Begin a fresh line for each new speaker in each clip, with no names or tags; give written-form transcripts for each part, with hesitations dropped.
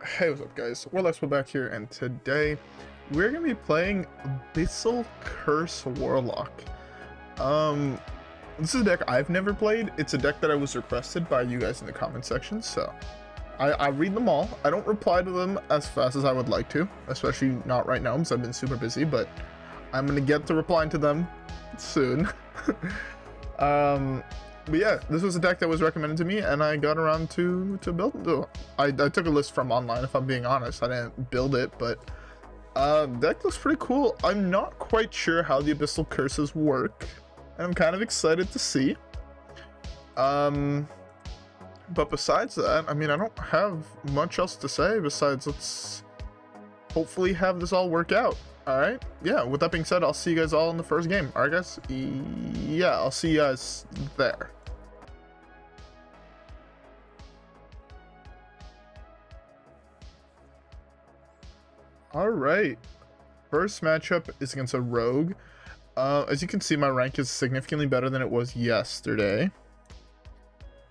Hey, what's up guys? WhirlXbow back here, and today we're going to be playing Abyssal Curse Warlock. This is a deck I've never played. It's a deck that I was requested by you guys in the comment section, so I read them all. I don't reply to them as fast as I would like to, especially not right now because I've been super busy, but I'm going to get to replying to them soon. But yeah, this was a deck that was recommended to me, and I got around to build it. I took a list from online, if I'm being honest. I didn't build it, but deck looks pretty cool. I'm not quite sure how the Abyssal Curses work, and I'm kind of excited to see. But besides that, I mean, I don't have much else to say besides let's hopefully have this all work out. Alright, yeah, with that being said, I'll see you guys all in the first game. Alright guys, yeah, I'll see you guys there. Alright, first matchup is against a rogue. As you can see, my rank is significantly better than it was yesterday.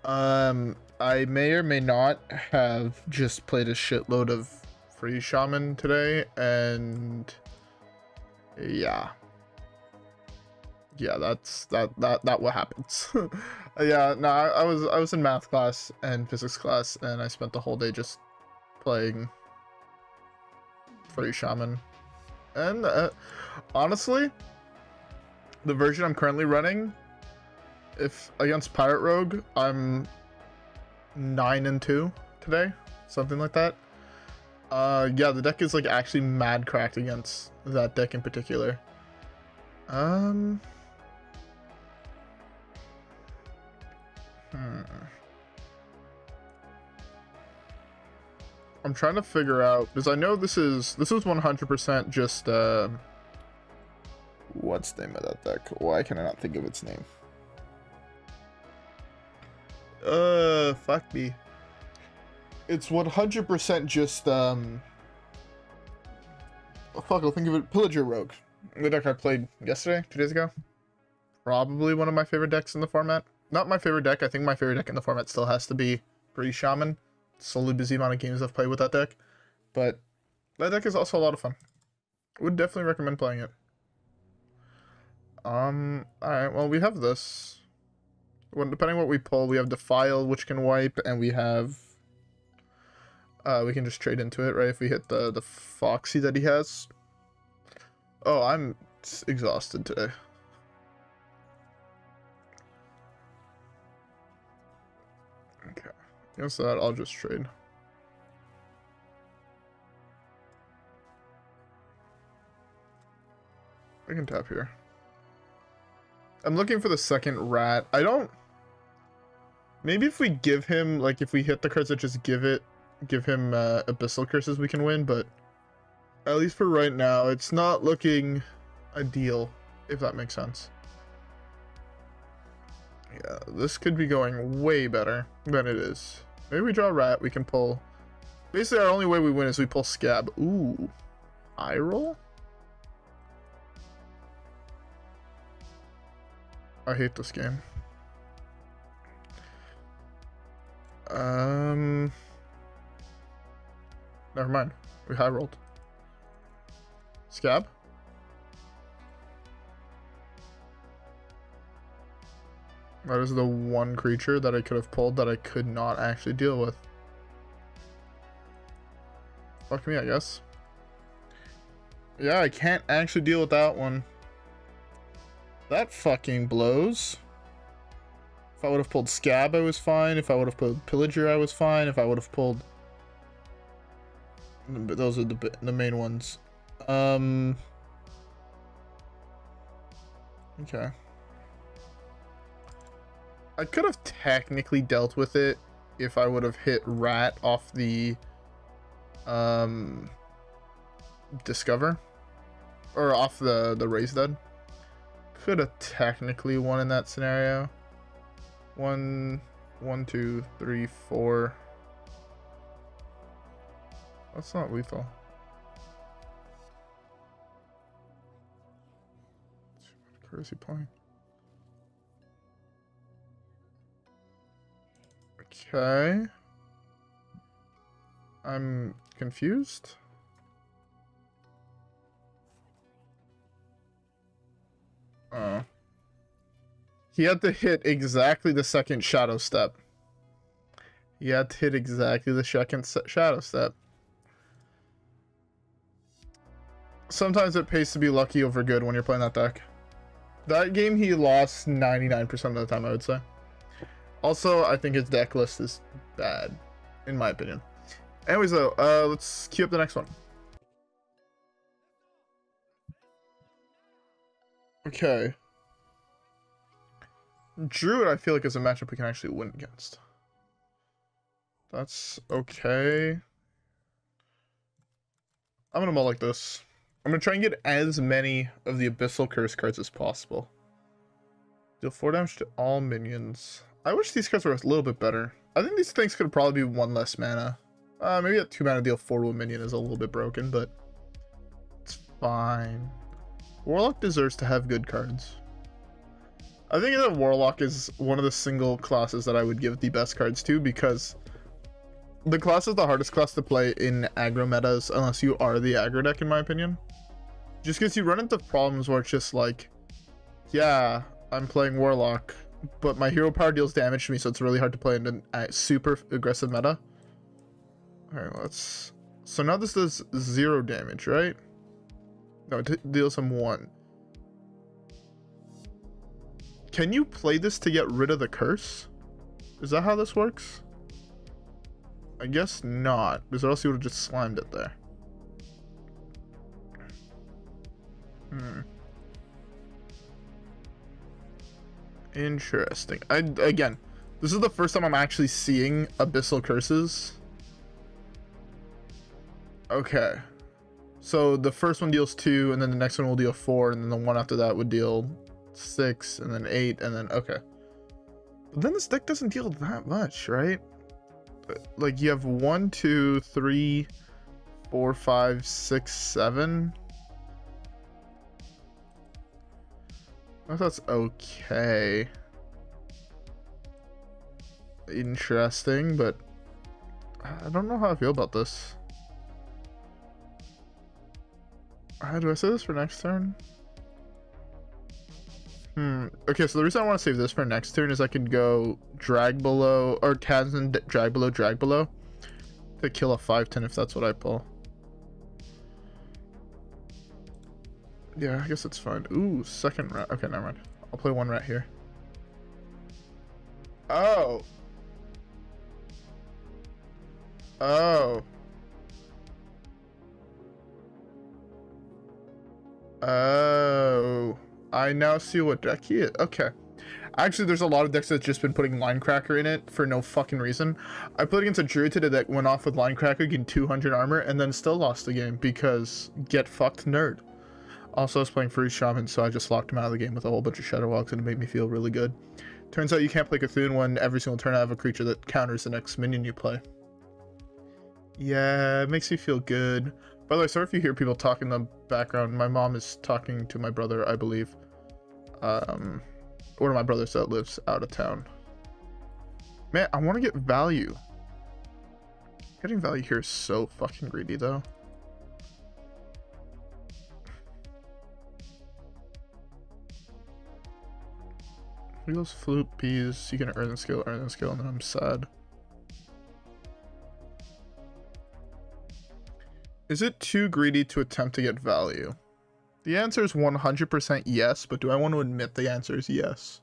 I may or may not have just played a shitload of free shaman today, and yeah, that's what happens. Yeah, no, I was in math class and physics class, and I spent the whole day just playing free shaman. And honestly, the version I'm currently running, if against pirate rogue, I'm 9-2 today, something like that. Yeah, the deck is like actually mad cracked against that deck in particular. I'm trying to figure out, because I know this is 100% just what's the name of that deck? Why can I not think of its name? Fuck me. It's 100% just fuck, I'll think of it. Pillager Rogue, the deck I played yesterday, 2 days ago. Probably one of my favorite decks in the format. Not my favorite deck. I think my favorite deck in the format still has to be Free Shaman. Solely busy amount of games I've played with that deck, but that deck is also a lot of fun. Would definitely recommend playing it. Alright, well, we have this. Well, depending on what we pull, we have Defile, which can wipe, and we have we can just trade into it, right? If we hit the Foxy that he has. Oh, I'm exhausted today. Okay. Against that, I'll just trade. I can tap here. I'm looking for the second rat. I don't... Maybe if we give him, like, if we hit the cards that just give him Abyssal Curses, we can win, but at least for right now, it's not looking ideal, if that makes sense. Yeah, this could be going way better than it is. Maybe we draw a rat, we can pull. Basically, our only way we win is we pull Scab. Ooh. Eye roll? I hate this game. Never mind. We high rolled. Scab? That is the one creature that I could have pulled that I could not actually deal with. Fuck me, I guess. Yeah, I can't actually deal with that one. That fucking blows. If I would have pulled Scab, I was fine. If I would have pulled Pillager, I was fine. If I would have pulled... Those are the main ones. Okay. I could have technically dealt with it if I would have hit Rat off the Discover, or off the Raise Dead. Could have technically won in that scenario. 1, 2, 3, 4. That's not lethal. What is he playing? Okay. I'm confused. He had to hit exactly the second shadow step. He had to hit exactly the second shadow step. Sometimes it pays to be lucky over good when you're playing that deck. That game he lost 99% of the time, I would say. Also, I think his deck list is bad, in my opinion. Anyways, though, let's queue up the next one. Okay. Druid, I feel like, is a matchup we can actually win against. That's okay. I'm gonna mull like this. I'm gonna try and get as many of the Abyssal Curse cards as possible. Deal 4 damage to all minions. I wish these cards were a little bit better. I think these things could probably be 1 less mana. Maybe a 2 mana deal 4 to a minion is a little bit broken, but it's fine. Warlock deserves to have good cards. I think that Warlock is one of the single classes that I would give the best cards to, because the class is the hardest class to play in aggro metas unless you are the aggro deck, in my opinion. Just because you run into problems where it's just like, yeah, I'm playing Warlock, but my hero power deals damage to me, so it's really hard to play in a super aggressive meta. Alright, let's... So now this does 0 damage, right? No, it deals him 1. Can you play this to get rid of the curse? Is that how this works? I guess not, because else you would have just slimed it there. Interesting. Again, this is the first time I'm actually seeing Abyssal Curses. Okay. So the first one deals 2, and then the next one will deal 4, and then the one after that would deal 6, and then 8, and then... Okay. But then this deck doesn't deal that much, right? Like, you have 1, 2, 3, 4, 5, 6, 7. I thought that's okay. Interesting, but I don't know how I feel about this. Do I say this for next turn? Okay, so the reason I want to save this for next turn is I can go drag below, or Tamsin drag below to kill a 5/10 if that's what I pull. Yeah, I guess it's fine. Ooh, second rat. Okay, never mind. I'll play 1 rat here. Oh. Oh. Oh. I now see what deck he is. Okay. Actually, there's a lot of decks that's just been putting Linecracker in it for no fucking reason. I played against a Druid today that went off with Linecracker, getting 200 armor, and then still lost the game because get fucked nerd. Also, I was playing Free Shaman, so I just locked him out of the game with a whole bunch of Shadow Walks, and it made me feel really good. Turns out you can't play Cthulhu when every single turn I have a creature that counters the next minion you play. Yeah, it makes me feel good. By the way, sorry if you hear people talking in the background. My mom is talking to my brother, I believe. One of my brothers that lives out of town. Man, I want to get value. Getting value here is so fucking greedy, though. Look at those flute peas. You can earn the skill, and then I'm sad. Is it too greedy to attempt to get value? The answer is 100% yes, but do I want to admit the answer is yes?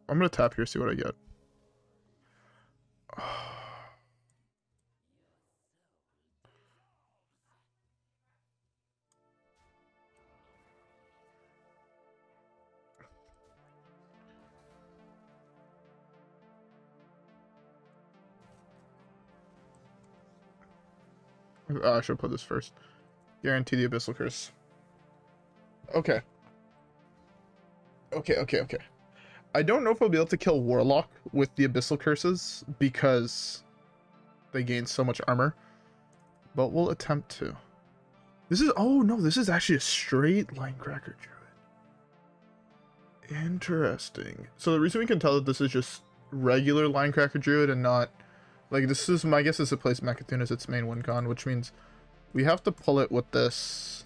I'm going to tap here, see what I get. I should put this first. Guarantee the Abyssal Curse. Okay. Okay. I don't know if I'll be able to kill Warlock with the Abyssal Curses because they gain so much armor, but we'll attempt to. This is, oh no, this is actually a straight Linecracker Druid. Interesting. So the reason we can tell that this is just regular Linecracker Druid and not... Like, this is, my guess is to place Mecha'thun as its main win con, which means we have to pull it with this.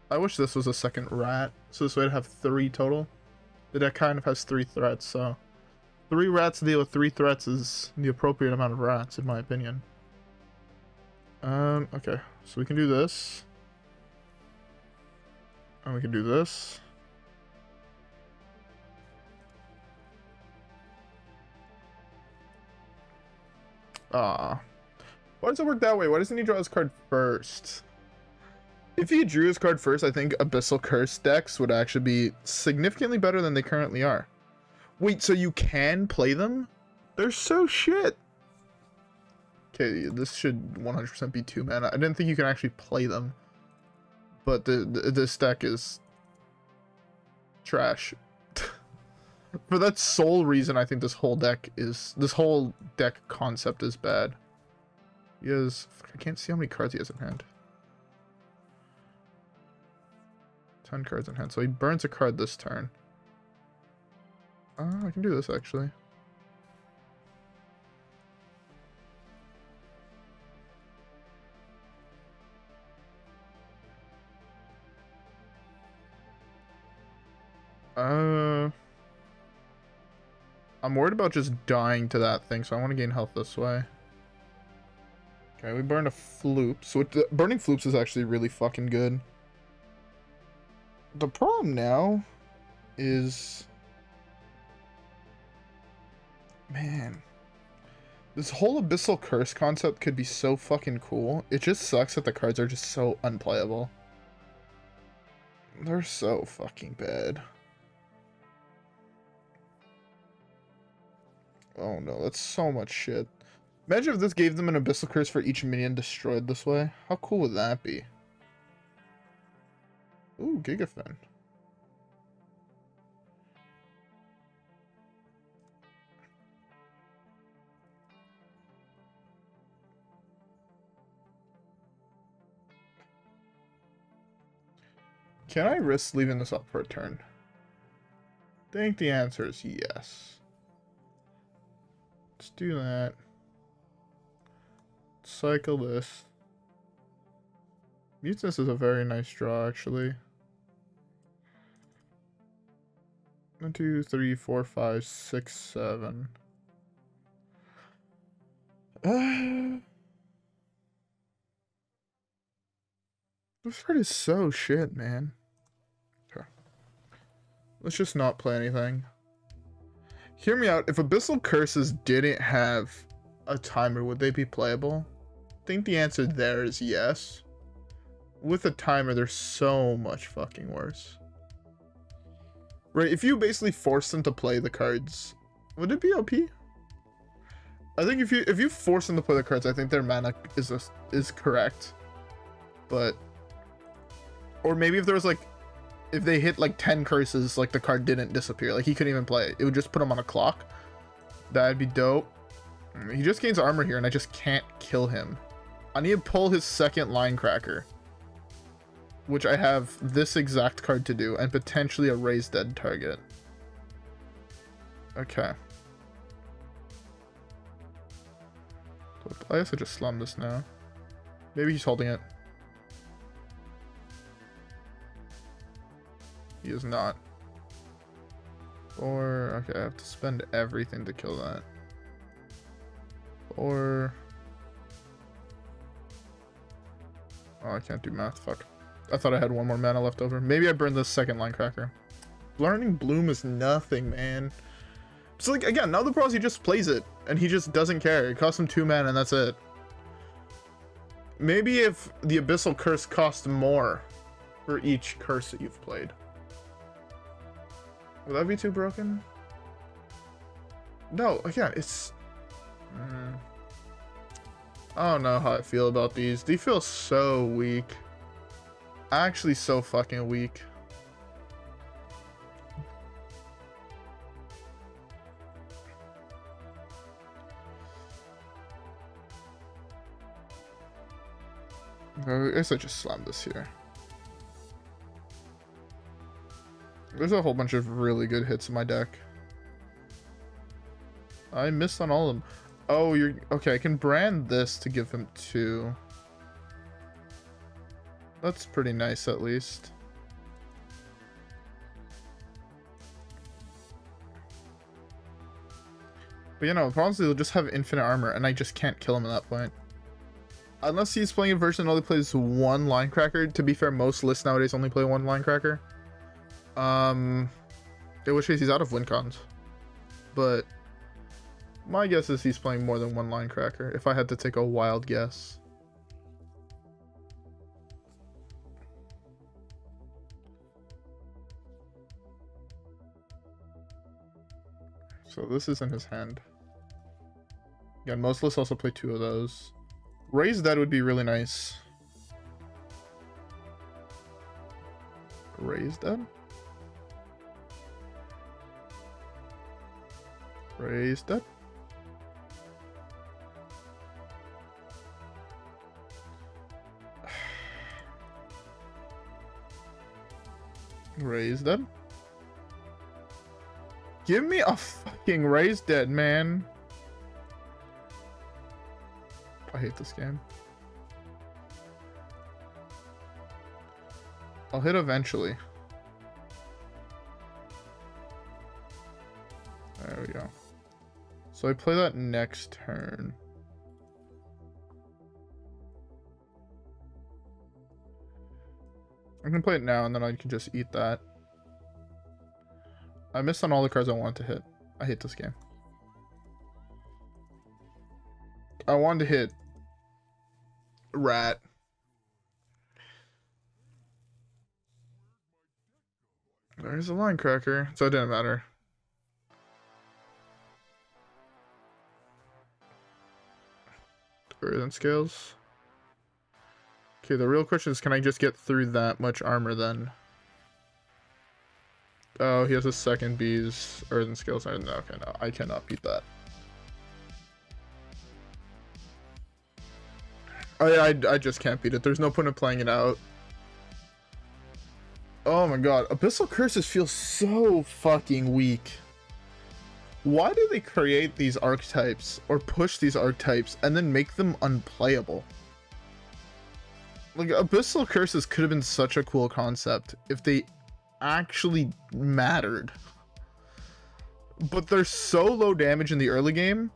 I wish this was a second rat, so this way I'd have 3 total. The deck kind of has 3 threats, so 3 rats to deal with 3 threats is the appropriate amount of rats, in my opinion. Okay, so we can do this. And we can do this. Why does it work that way? Why doesn't he draw his card first? If he drew his card first, I think Abyssal Curse decks would actually be significantly better than they currently are. Wait, so you can play them? They're so shit. Okay, this should 100% be 2 mana. I didn't think you can actually play them. But this deck is trash. For that sole reason, I think this whole deck concept is bad. He has, I can't see how many cards he has in hand. 10 cards in hand, so he burns a card this turn. I can do this actually. I'm worried about just dying to that thing, so I want to gain health this way. Okay, we burned a Floop. So burning Floops is actually really fucking good. The problem now is... Man. This whole Abyssal Curse concept could be so fucking cool. It just sucks that the cards are just so unplayable. They're so fucking bad. Oh no, that's so much shit. Imagine if this gave them an Abyssal Curse for each minion destroyed this way. How cool would that be? Ooh, Gigafin. Can I risk leaving this up for a turn? I think the answer is yes. Let's do that. Cycle this. Mutanus is a very nice draw, actually. 1, 2, 3, 4, 5, 6, 7. This card is so shit, man. Okay. Let's just not play anything. Hear me out. If Abyssal Curses didn't have a timer, would they be playable? I think the answer there is yes. With a timer, they're so much fucking worse. Right, if you basically force them to play the cards, would it be OP? I think if you force them to play the cards, I think their mana is correct. But... Or maybe if there was like... If they hit like 10 curses, like the card didn't disappear. Like he couldn't even play it. It would just put him on a clock. That'd be dope. He just gains armor here and I just can't kill him. I need to pull his second Linecracker. Which I have this exact card to do. And potentially a raised dead target. Okay. I guess I just slum this now. Maybe he's holding it. He is not. Or, okay, I have to spend everything to kill that. Or... Oh, I can't do math, fuck. I thought I had 1 more mana left over. Maybe I burned this second Linecracker. Learning Bloom is nothing, man. So, like, again, now the problem is he just plays it, and he just doesn't care. It costs him 2 mana, and that's it. Maybe if the Abyssal Curse cost more for each curse that you've played. Will that be too broken? No, again, it's... I don't know how I feel about these. They feel so weak. Actually so fucking weak. I guess I just slammed this here. There's a whole bunch of really good hits in my deck. I missed on all of them. Oh, you're... Okay, I can brand this to give him 2. That's pretty nice, at least. But, you know, probably he'll just have infinite armor, and I just can't kill him at that point. Unless he's playing a version that only plays 1 Linecracker. To be fair, most lists nowadays only play 1 Linecracker. In which case he's out of win cons. But my guess is he's playing more than 1 Linecracker, if I had to take a wild guess. So this is in his hand. Again, most lists also play 2 of those. Raise Dead would be really nice. Raise Dead? Raise Dead? Raise Dead? Give me a fucking Raise Dead, man. I hate this game. I'll hit eventually. There we go. So I play that next turn. I can play it now and then I can just eat that. I missed on all the cards I wanted to hit. I hate this game. I wanted to hit Rat. There's a Linecracker, so it didn't matter. Earthen Scales. Okay, the real question is, can I just get through that much armor then? Oh, he has a second B's Earthen Scales. Okay, no, I cannot beat that. Oh yeah, I just can't beat it. There's no point in playing it out. Oh my god, Abyssal Curses feel so fucking weak. Why do they create these archetypes, or push these archetypes, and then make them unplayable? Like, Abyssal Curses could have been such a cool concept if they actually mattered. But they're so low damage in the early game,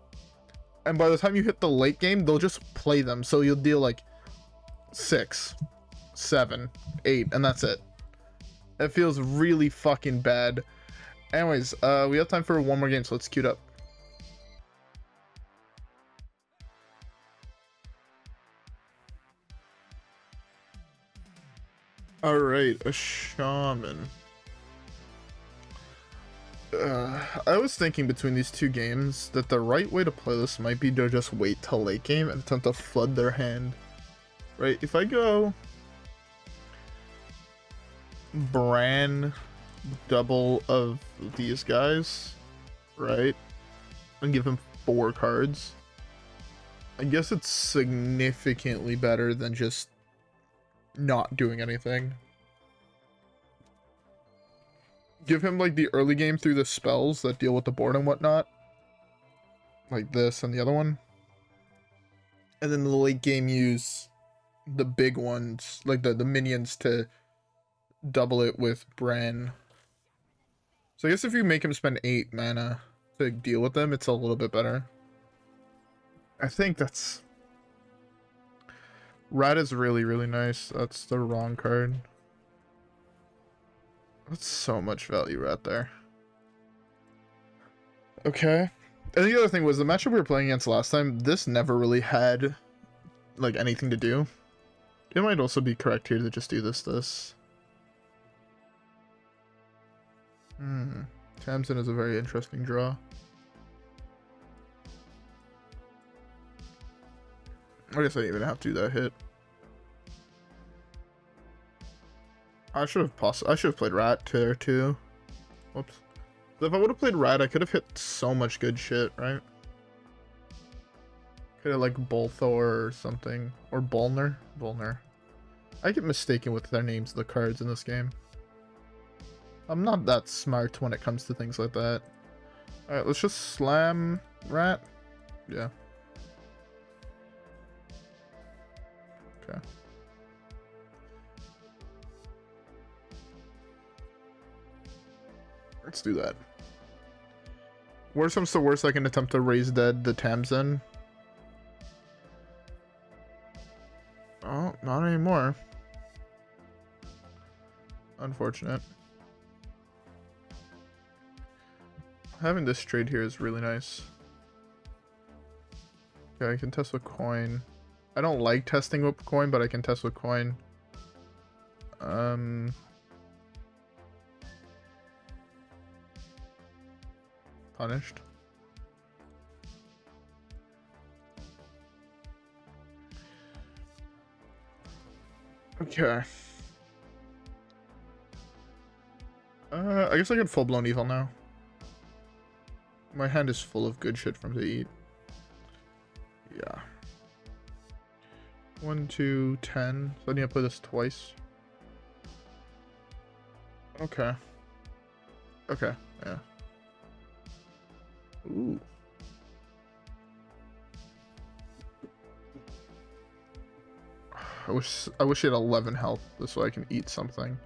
and by the time you hit the late game, they'll just play them. So you'll deal like 6, 7, 8, and that's it. It feels really fucking bad. Anyways, we have time for one more game, so let's queue it up. Alright, a shaman. I was thinking between these two games that the right way to play this might be to just wait till late game and attempt to flood their hand. Right, if I go Brann double of these guys, right, and give him 4 cards, I guess it's significantly better than just not doing anything. Give him like the early game through the spells that deal with the board and whatnot, like this and the other one, and then the late game use the big ones, like the minions, to double it with Brann. So I guess if you make him spend 8 mana to deal with them, it's a little bit better. I think that's... Rat is really, really nice. That's the wrong card. That's so much value right there. Okay. And the other thing was, the matchup we were playing against last time, this never really had like anything to do. It might also be correct here to just do this. Tamsin is a very interesting draw. I guess I didn't even have to do that hit. I should have played Rat there too. Whoops. If I would have played Rat, I could have hit so much good shit, right? Could have like Bolthor or something. Or Bolner. I get mistaken with their names of the cards in this game. I'm not that smart when it comes to things like that. Alright, let's just slam Rat? Yeah. Okay. Let's do that. Worst comes to worst, I can attempt to raise dead the Tamsin. Oh, not anymore. Unfortunate. Having this trade here is really nice. Okay, I can test with coin. I don't like testing with coin, but I can test with coin. Punished. Okay. I guess I get full-blown evil now. My hand is full of good shit from to eat. Yeah. 1, 2, 10. So I need to play this twice. Okay. Okay, yeah. Ooh. I wish he had 11 health, this way I can eat something.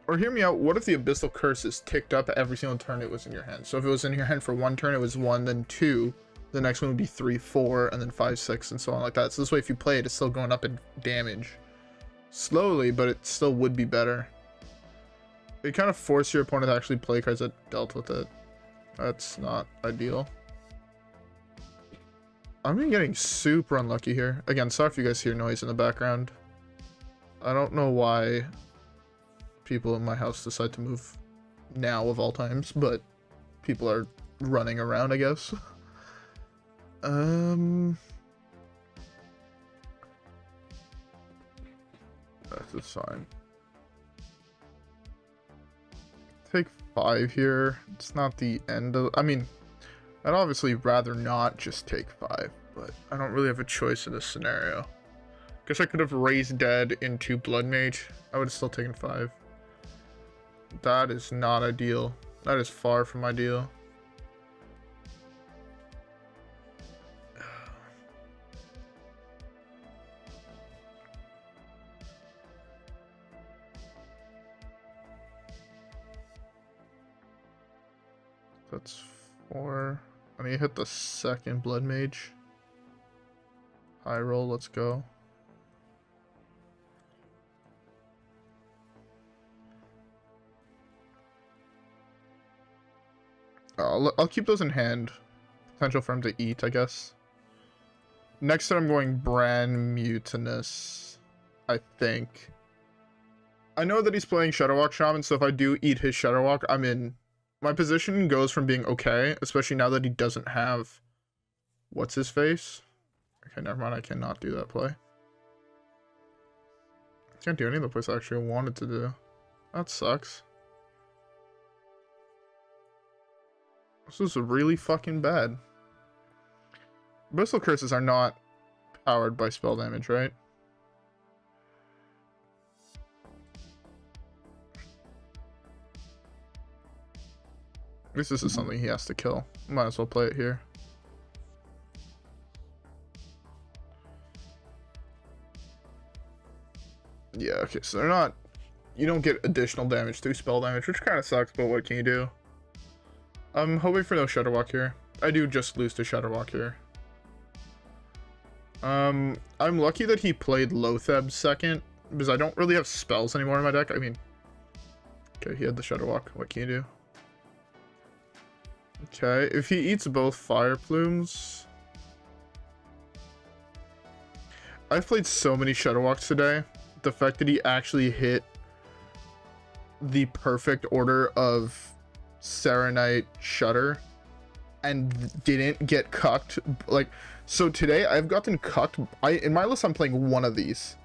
Or hear me out, what if the Abyssal Curse is ticked up every single turn it was in your hand? So if it was in your hand for 1 turn, it was 1, then 2. The next one would be 3, 4, and then 5, 6, and so on like that. So this way if you play it, it's still going up in damage. Slowly, but it still would be better. You kind of force your opponent to actually play cards that dealt with it. That's not ideal. I'm getting super unlucky here. Again, sorry if you guys hear noise in the background. I don't know why people in my house decide to move now of all times, but people are running around, I guess. That's fine. Take 5 here. It's not the end of... I mean, I'd obviously rather not just take 5, but I don't really have a choice in this scenario. Guess I could have raised dead into Bloodmage. I would have still taken 5. That is not ideal. That is far from ideal. That's 4. I need to hit the second Bloodmage. High roll, let's go. I'll keep those in hand. Potential for him to eat, I guess. Next turn I'm going Brann Mutanus, I think. I know that he's playing Shadowwalk Shaman, so if I do eat his Shadowwalk, I'm in. My position goes from being okay, especially now that he doesn't have... What's his face? Okay, never mind, I cannot do that play. I can't do any of the plays I actually wanted to do. That sucks. This is really fucking bad. Abyssal Curses are not powered by spell damage, right? At least this is something he has to kill. Might as well play it here. Yeah, okay, so they're not... You don't get additional damage through spell damage, which kind of sucks, but what can you do? I'm hoping for no Shadowwalk here. I do just lose to Shadowwalk here. I'm lucky that he played Lotheb second, because I don't really have spells anymore in my deck. I mean... Okay, he had the Shadowwalk. What can you do? Okay, if he eats both Fire Plumes... I've played so many Shadowwalks today. The fact that he actually hit the perfect order of Serenite Shudder and didn't get cucked. Like, so today I've gotten cucked. In my list I'm playing one of these,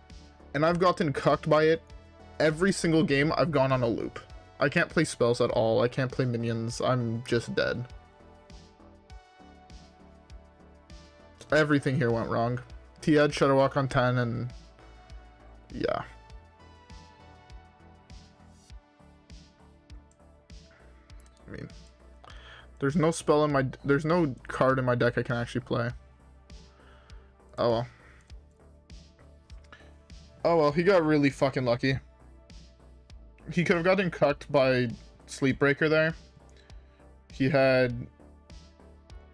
and I've gotten cucked by it every single game. I've gone on a loop. I can't play spells at all. I can't play minions. I'm just dead. Everything here went wrong. He had Shadowwalk on 10 and yeah. I mean, There's no spell in my... There's no card in my deck I can actually play. Oh well. Oh well, he got really fucking lucky. He could have gotten cucked by Sleepbreaker there. He had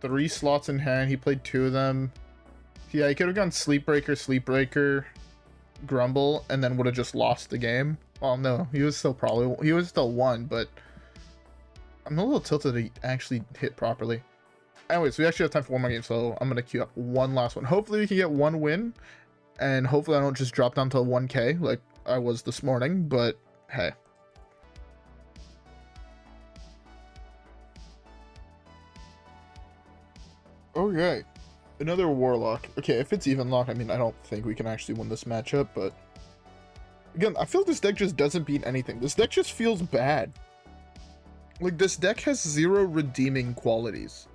3 slots in hand. He played 2 of them. Yeah, he could have gone Sleepbreaker, Grumble, and then would have just lost the game. Well, no, he was still won, but I'm a little tilted that he actually hit properly. Anyways, we actually have time for one more game, so I'm gonna queue up one last one. Hopefully we can get one win, and hopefully I don't just drop down to 1k like I was this morning, but hey. Okay, another Warlock. Okay, if it's even lock, I mean, I don't think we can actually win this matchup, but again, I feel this deck just doesn't beat anything. This deck just feels bad. Like, this deck has 0 redeeming qualities.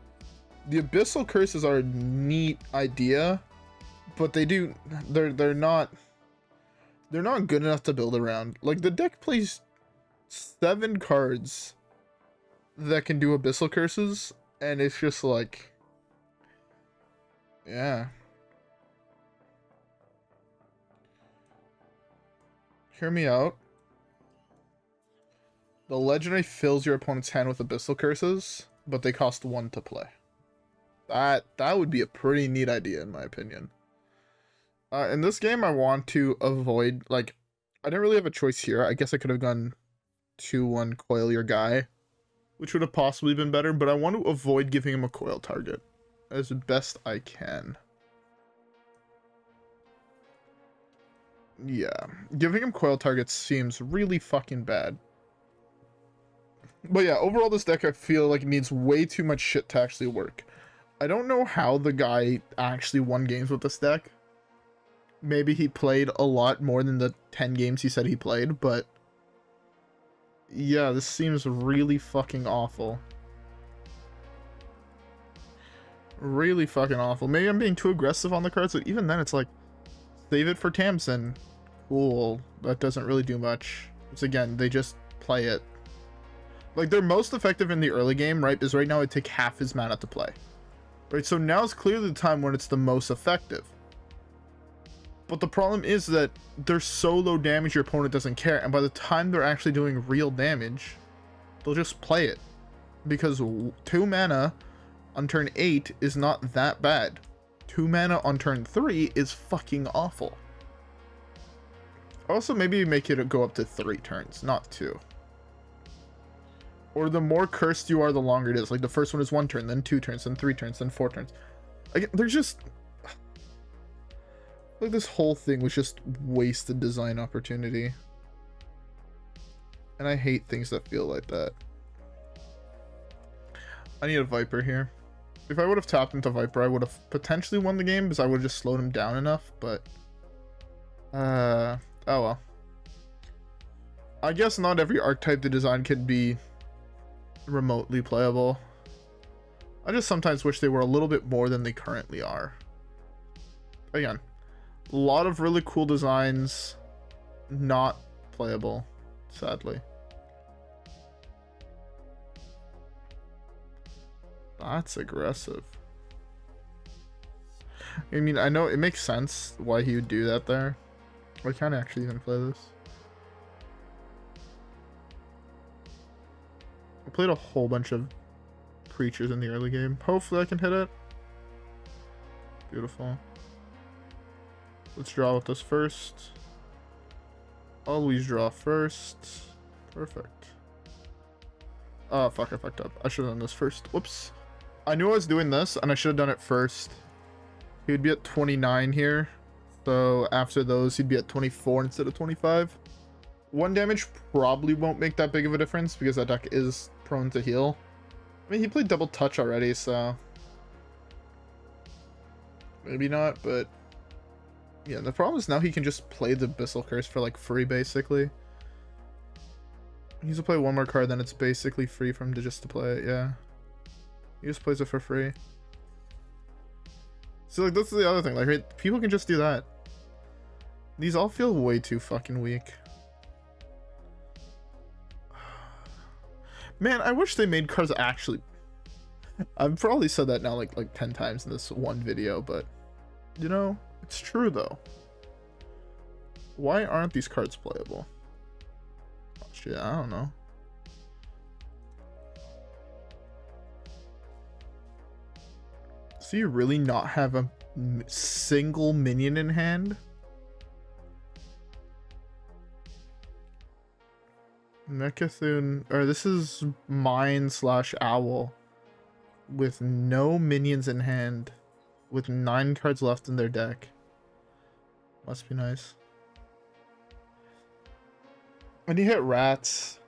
The Abyssal Curses are a neat idea, but they're not good enough to build around. Like, the deck plays 7 cards that can do Abyssal Curses, and it's just like, yeah. Hear me out. The legendary fills your opponent's hand with Abyssal Curses, but they cost 1 to play. That would be a pretty neat idea, in my opinion. In this game, I want to avoid, like, I didn't really have a choice here. I guess I could have gone 2-1 Coil your guy, which would have possibly been better, but I want to avoid giving him a Coil target as best I can. Yeah, giving him Coil targets seems really fucking bad. But yeah, overall this deck I feel like it needs way too much shit to actually work. I don't know how the guy actually won games with this deck. Maybe he played a lot more than the 10 games he said he played, but yeah, this seems really fucking awful. Really fucking awful. Maybe I'm being too aggressive on the cards, but even then it's like, save it for Tamsin. Cool. That doesn't really do much. It's again, they just play it. Like, they're most effective in the early game, right? Because right now it take half his mana to play. Right, so now's clearly the time when it's the most effective. But the problem is that they're so low damage your opponent doesn't care, and by the time they're actually doing real damage, they'll just play it. Because 2 mana on turn 8 is not that bad. 2 mana on turn 3 is fucking awful. Also, maybe make it go up to 3 turns, not 2. Or the more cursed you are, the longer it is. Like, the first one is 1 turn, then 2 turns, then 3 turns, then 4 turns. Like, there's just... like, this whole thing was just wasted design opportunity. And I hate things that feel like that. I need a Viper here. If I would have tapped into Viper, I would have potentially won the game, because I would have just slowed him down enough, but... oh well. I guess not every archetype they design could be remotely playable. I just sometimes wish they were a little bit more than they currently are. Again, a lot of really cool designs, not playable, sadly. That's aggressive. I mean, I know it makes sense why he would do that there. I can't actually even play this. I played a whole bunch of creatures in the early game. Hopefully I can hit it. Beautiful. Let's draw with this first. Always draw first. Perfect. Oh, fuck, I fucked up. I should have done this first. Whoops. I knew I was doing this, and I should have done it first. He would be at 29 here. So after those, he'd be at 24 instead of 25. 1 damage probably won't make that big of a difference, because that deck is prone to heal. I mean, he played double touch already, so... maybe not, but... yeah, the problem is now he can just play the Abyssal Curse for, like, free, basically. He needs to play 1 more card, then it's basically free for him to just to play it, yeah. He just plays it for free. So, like, that's the other thing, like, right, people can just do that. These all feel way too fucking weak. Man, I wish they made cards actually... I've probably said that now like 10 times in this one video, but you know, it's true though. Why aren't these cards playable? Oh, shit, I don't know. So you really not have a single minion in hand? Mechathune, or this is mine / owl with no minions in hand with 9 cards left in their deck. Must be nice. When you hit rats,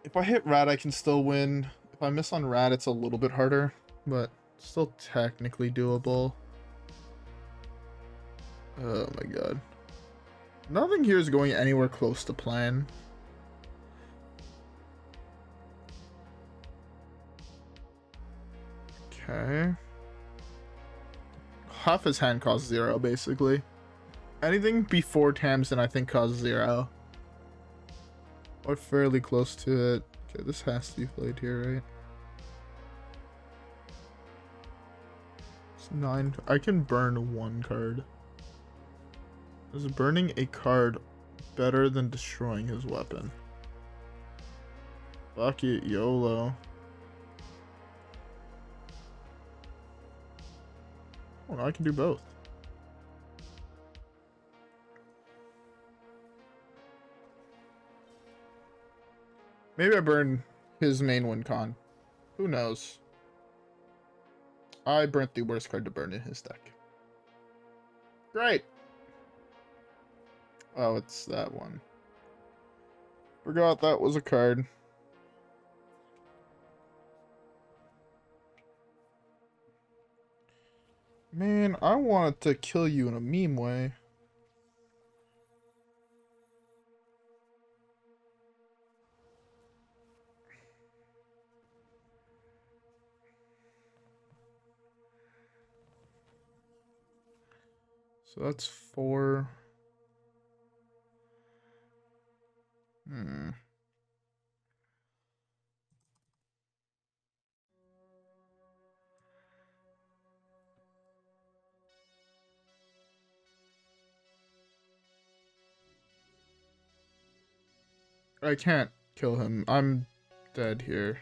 if I hit rat I can still win. If I miss on rat it's a little bit harder, but still technically doable. Oh my god. Nothing here is going anywhere close to plan. Okay. Half his hand costs 0, basically. Anything before Tamsin, I think, costs 0. Or fairly close to it. Okay, this has to be played here, right? It's 9. I can burn 1 card. Is burning a card better than destroying his weapon? Fuck it, YOLO. Oh no, I can do both. Maybe I burn his main win con. Who knows? I burnt the worst card to burn in his deck. Great. Oh, it's that one. Forgot that was a card. Man, I wanted to kill you in a meme way. So that's 4. I can't kill him. I'm dead here.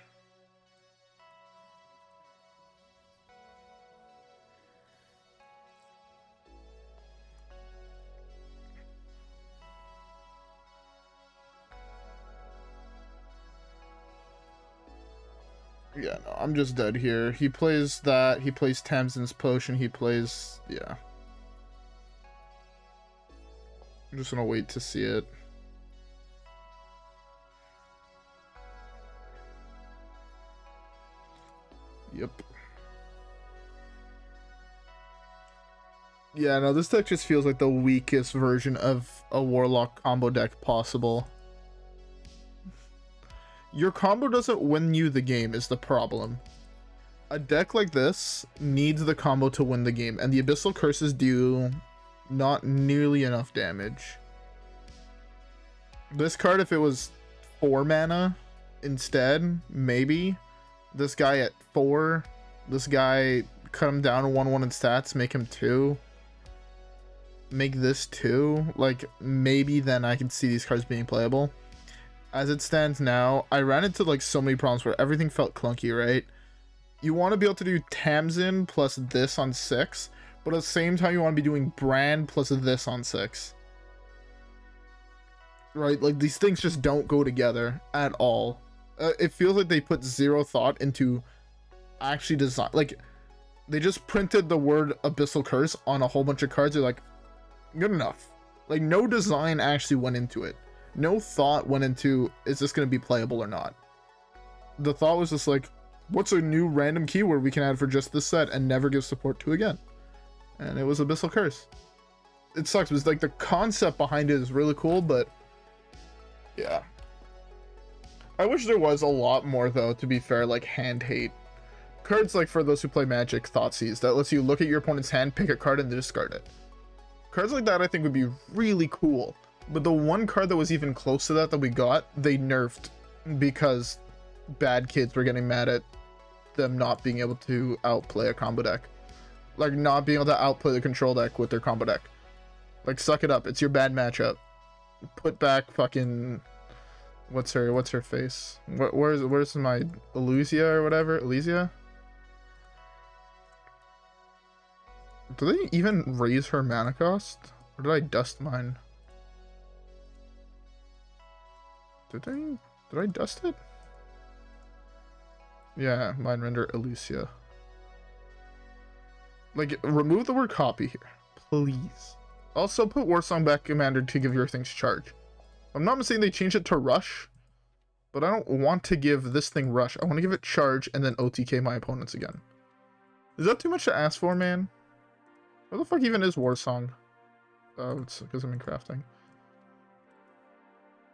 Yeah, no, I'm just dead here. He plays that, he plays Tamsin's potion, he plays... yeah. I'm just gonna wait to see it. Yep. Yeah, no, this deck just feels like the weakest version of a Warlock combo deck possible. Your combo doesn't win you the game is the problem. A deck like this needs the combo to win the game, and the Abyssal Curses do not nearly enough damage. This card, if it was 4 mana instead, maybe. This guy at 4. This guy, cut him down 1/1 in stats, make him 2. Make this 2. Like, maybe then I can see these cards being playable. As it stands now, I ran into like so many problems where everything felt clunky, right? You want to be able to do Tamsin plus this on 6, but at the same time you want to be doing Brann plus this on 6. Right? Like, these things just don't go together at all. It feels like they put 0 thought into actually design. Like, they just printed the word Abyssal Curse on a whole bunch of cards. They're like, good enough. Like, no design actually went into it. No thought went into, is this going to be playable or not? The thought was just like, what's a new random keyword we can add for just this set and never give support to again? And it was Abyssal Curse. It sucks. It was like the concept behind it is really cool, but yeah. I wish there was a lot more, though, to be fair, like hand hate. Cards like, for those who play Magic, Thoughtseize, that lets you look at your opponent's hand, pick a card, and discard it. Cards like that I think would be really cool. But the one card that was even close to that we got, they nerfed because bad kids were getting mad at them not being able to outplay a combo deck. Like, not being able to outplay the control deck with their combo deck. Like, suck it up. It's your bad matchup. Put back fucking... What's her face? Where's my Elysia or whatever? Elysia? Do they even raise her mana cost? Or did I dust mine? Did I dust it? Yeah, mind render Elysia. Like, remove the word copy here, please. Also, put Warsong back commander to give your things charge. I'm not mistaken, they changed it to rush, but I don't want to give this thing rush. I want to give it charge and then OTK my opponents again. Is that too much to ask for, man? What the fuck even is Warsong? Oh, it's because I'm in crafting.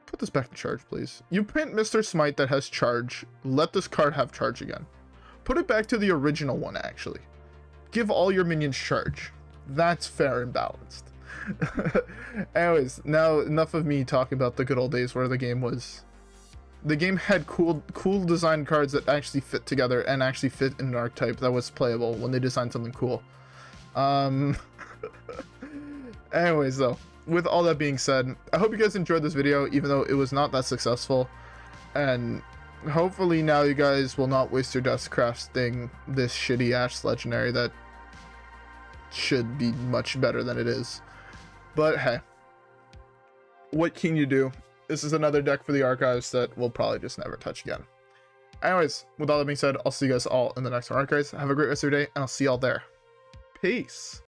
Put this back to charge, please. You print Mr. Smite that has charge. Let this card have charge again. Put it back to the original one, actually. Give all your minions charge. That's fair and balanced. Anyways, now enough of me talking about the good old days where the game had cool design cards that actually fit together and actually fit in an archetype that was playable when they designed something cool. Anyways, though, with all that being said, I hope you guys enjoyed this video, even though it was not that successful, and hopefully now you guys will not waste your deaths crafting this shitty Ash legendary that should be much better than it is. But hey, what can you do? This is another deck for the archives that we'll probably just never touch again. Anyways, with all that being said, I'll see you guys all in the next one. Alright guys, have a great rest of your day, and I'll see y'all there. Peace.